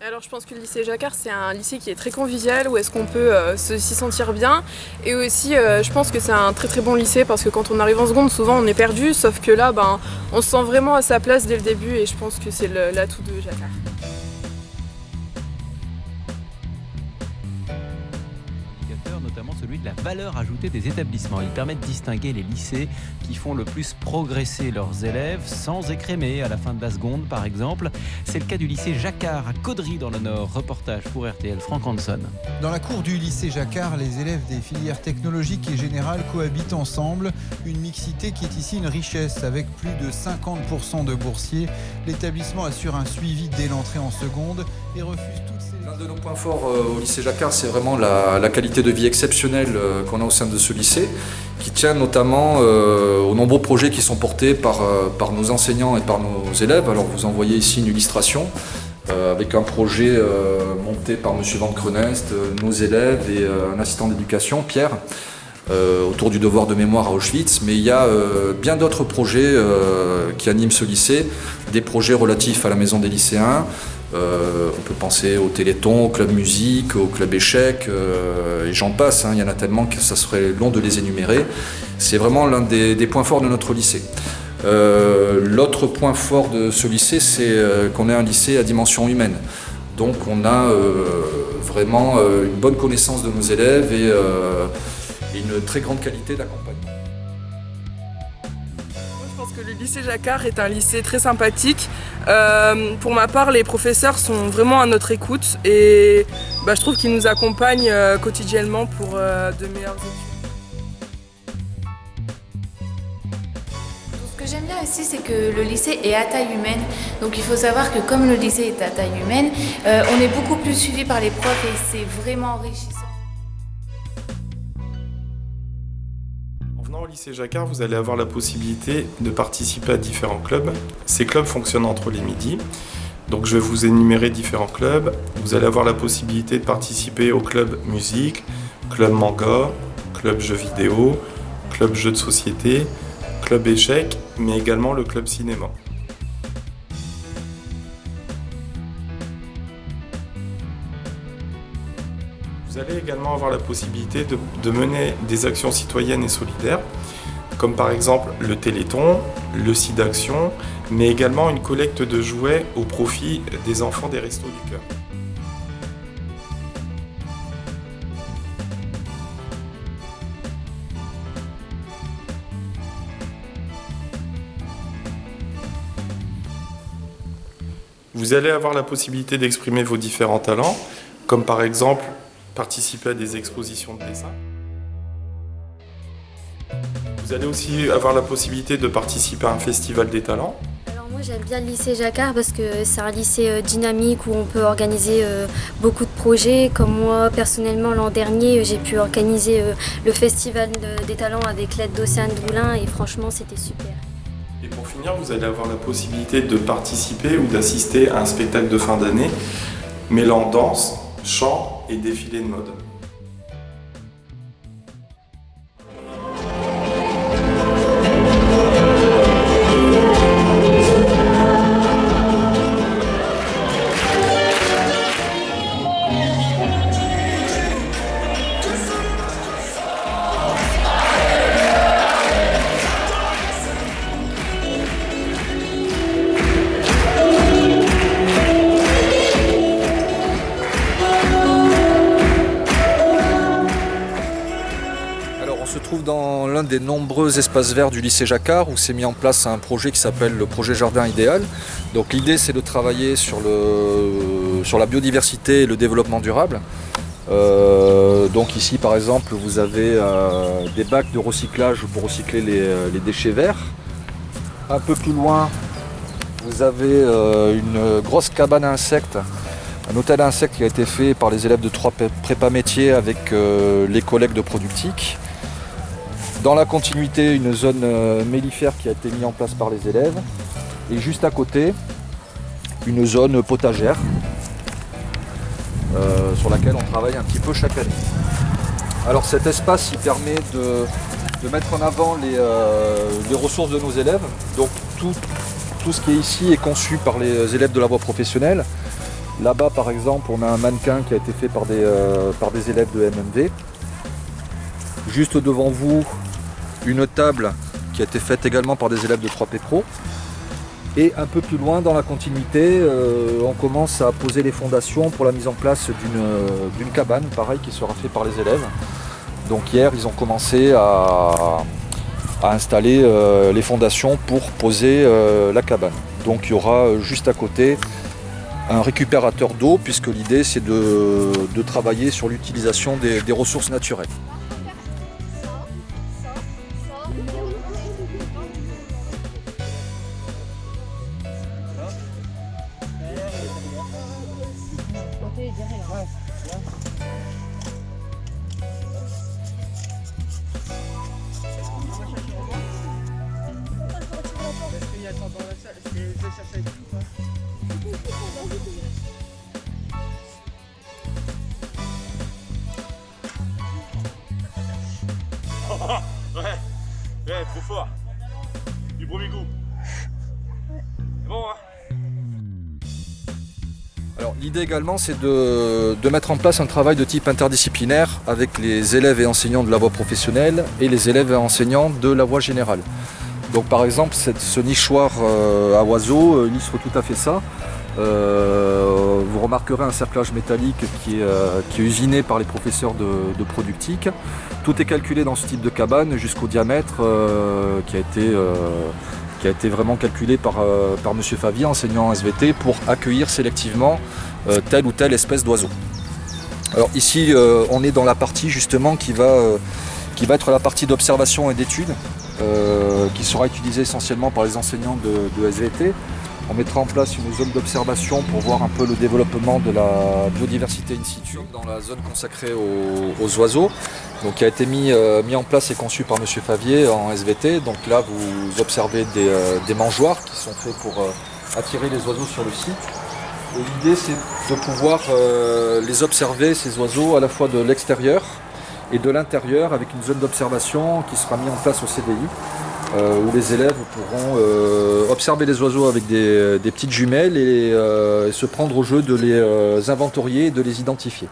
Alors je pense que le lycée Jacquard c'est un lycée qui est très convivial où est-ce qu'on peut s'y sentir bien et aussi je pense que c'est un très très bon lycée parce que quand on arrive en seconde souvent on est perdu sauf que là on se sent vraiment à sa place dès le début et je pense que c'est l'atout de Jacquard. Notamment celui de la valeur ajoutée des établissements. Il permet de distinguer les lycées qui font le plus progresser leurs élèves sans écrémer à la fin de la seconde par exemple. C'est le cas du lycée Jacquard à Caudry dans le Nord. Reportage pour RTL, Franck Hanson. Dans la cour du lycée Jacquard, les élèves des filières technologiques et générales cohabitent ensemble. Une mixité qui est ici une richesse avec plus de 50% de boursiers. L'établissement assure un suivi dès l'entrée en seconde et refuse toutes ces... L'un de nos points forts au lycée Jacquard, c'est vraiment la qualité de vie exceptionnelle qu'on a au sein de ce lycée, qui tient notamment aux nombreux projets qui sont portés par nos enseignants et par nos élèves. Alors vous en voyez ici une illustration avec un projet monté par M. Van Crenest, nos élèves et un assistant d'éducation, Pierre, autour du devoir de mémoire à Auschwitz. Mais il y a bien d'autres projets qui animent ce lycée, des projets relatifs à la maison des lycéens. On peut penser au Téléthon, au club musique, au club échecs, et j'en passe, il y en a tellement que ça serait long de les énumérer. C'est vraiment l'un des points forts de notre lycée. L'autre point fort de ce lycée, c'est qu'on est un lycée à dimension humaine. Donc on a vraiment une bonne connaissance de nos élèves et une très grande qualité d'accompagnement. Je pense que le lycée Jacquard est un lycée très sympathique. Pour ma part, les professeurs sont vraiment à notre écoute et je trouve qu'ils nous accompagnent quotidiennement pour de meilleures études. Ce que j'aime bien aussi, c'est que le lycée est à taille humaine. Donc il faut savoir que comme le lycée est à taille humaine, on est beaucoup plus suivi par les profs et c'est vraiment enrichissant. Au lycée Jacquard, vous allez avoir la possibilité de participer à différents clubs. Ces clubs fonctionnent entre les midis. Donc je vais vous énumérer différents clubs. Vous allez avoir la possibilité de participer au club musique, club manga, club jeux vidéo, club jeux de société, club échecs, mais également le club cinéma. Vous allez également avoir la possibilité de mener des actions citoyennes et solidaires, comme par exemple le Téléthon, le SIDAction, mais également une collecte de jouets au profit des enfants des Restos du Cœur. Vous allez avoir la possibilité d'exprimer vos différents talents, comme par exemple participer à des expositions de dessin. Vous allez aussi avoir la possibilité de participer à un festival des talents. Alors moi j'aime bien le lycée Jacquard parce que c'est un lycée dynamique où on peut organiser beaucoup de projets. Comme moi personnellement l'an dernier j'ai pu organiser le festival des talents avec l'aide d'Océane Doulin et franchement c'était super. Et pour finir, vous allez avoir la possibilité de participer ou d'assister à un spectacle de fin d'année mêlant danse, chant et défilé de mode. Dans l'un des nombreux espaces verts du lycée Jacquard où s'est mis en place un projet qui s'appelle le projet Jardin Idéal. Donc l'idée c'est de travailler sur la biodiversité et le développement durable. Donc ici par exemple vous avez des bacs de recyclage pour recycler les déchets verts. Un peu plus loin vous avez une grosse cabane à insectes, un hôtel à insectes qui a été fait par les élèves de 3 prépa métiers avec les collègues de Productique. Dans la continuité, une zone mellifère qui a été mise en place par les élèves. Et juste à côté, une zone potagère sur laquelle on travaille un petit peu chaque année. Alors cet espace il permet de mettre en avant les ressources de nos élèves. Donc tout ce qui est ici est conçu par les élèves de la voie professionnelle. Là-bas, par exemple, on a un mannequin qui a été fait par des élèves de MMV. Juste devant vous, une table qui a été faite également par des élèves de 3P Pro. Et un peu plus loin dans la continuité, on commence à poser les fondations pour la mise en place d'une cabane, pareil, qui sera fait par les élèves. Donc hier, ils ont commencé à installer les fondations pour poser la cabane. Donc il y aura juste à côté un récupérateur d'eau, puisque l'idée c'est de travailler sur l'utilisation des ressources naturelles. Ouais, trop fort. Du premier coup. Bon, hein. Alors l'idée également c'est de mettre en place un travail de type interdisciplinaire avec les élèves et enseignants de la voie professionnelle et les élèves et enseignants de la voie générale. Donc par exemple ce nichoir à oiseaux illustre tout à fait ça. Vous remarquerez un cerclage métallique qui est usiné par les professeurs de productique. Tout est calculé dans ce type de cabane jusqu'au diamètre qui a été vraiment calculé par M. Favier, enseignant en SVT, pour accueillir sélectivement telle ou telle espèce d'oiseau. Alors ici on est dans la partie justement qui va être la partie d'observation et d'études qui sera utilisée essentiellement par les enseignants de SVT. On mettra en place une zone d'observation pour voir un peu le développement de la biodiversité in situ dans la zone consacrée aux oiseaux, donc qui a été mis en place et conçu par M. Favier en SVT. Donc là vous observez des mangeoires qui sont faits pour attirer les oiseaux sur le site. Et l'idée c'est de pouvoir les observer, ces oiseaux, à la fois de l'extérieur et de l'intérieur, avec une zone d'observation qui sera mise en place au CDI. Où les élèves pourront observer les oiseaux avec des petites jumelles et se prendre au jeu de les inventorier et de les identifier.